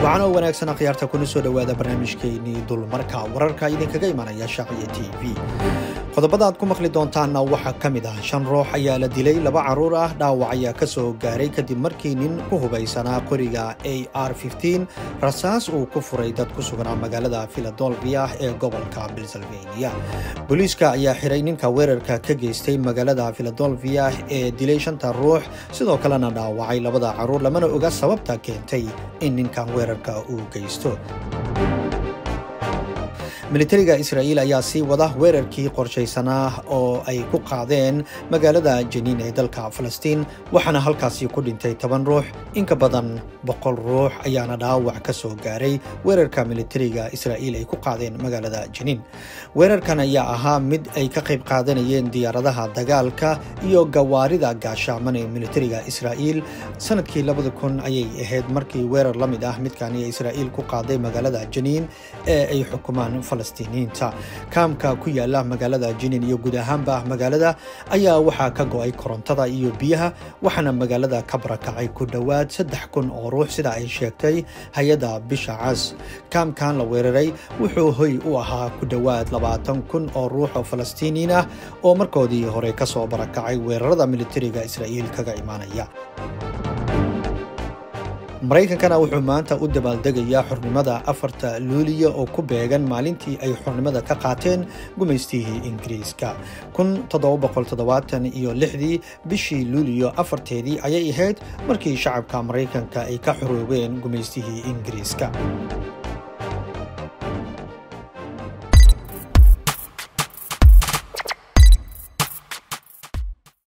waxaana wanaagsan akhyaarta kuna soo dhawaada barnaamijkeennii dulmarka wararka idinkaga imanaya Shaaciya TV. qodobada aad ku maqli doontaanna waxaa ka mid ah 5 ruux ayaa la dilay, 2 caruur ah dhaawac ayaa ka soo gaaray kadib markii nin ku hubaysanaa qoriga AR-15 rasaas uu ku furay dad ku sugan magaalada Philadelphia ee gobolka Pennsylvania. Booliiska ayaa xiray ninka weerarka ka geystay magaalada Philadelphia ee dilay 5 ruux sidoo kalena dhaawacay 2 caruur, lamana oga sababta keentay in ninkan weerarka uu geysto. militariga Israa'iil ayaa sii wada weerarkii qorshaysanaa oo ay ku qaadeen magaalada Jenin ee dalka Falastiin, waxaana halkaasi ku dhintay 10 ruux, in ka badan 100 ruux ayaana dhaawac ka soo gaaray weerarka militariga Israa'iil ay ku qaadeen magaalada Jenin. weerarkan ayaa ahaa mid ay ka qayb qaadanayeen diyaaradaha dagaalka iyo gawaarida gaashaaman ee militariga Israa'iil. sanadkii 2000 ayay ahayd markii weerar la mid ah midkan ay Israa'iil ku qaaday magaalada Jenin ee ay xukumaan Falastiiniyiinta. kaamka ku yaala magaalada Jenin iyo guud ahaanba magaalada ayaa waxaa ka go'ay korontada iyo biyaha, waxaana magaalada ka barakacay ku dhawaad 3,000 oo ruux sida ay sheegtay hay'adda Bisha Cas. kaamkan la weeraray wuxuu hoy u ahaa ku dhawaad 20,000 oo ruux oo Falastiiniyiin ah oo markoodii hore ka soo barakacay weerarada militariga Israa'iil kaga imaanaya. Mareykankana wuxuu maanta u dabaaldegayaa xornimada 4 Luulyo oo ku beegan maalintii ay xornimada ka qaateen gumaystihii Ingiriiska. 1776 bishii Luulyo 4teedii ayay ahayd markii shacabka Mareykanka ay ka xoroobeen gumaystihii Ingiriiska.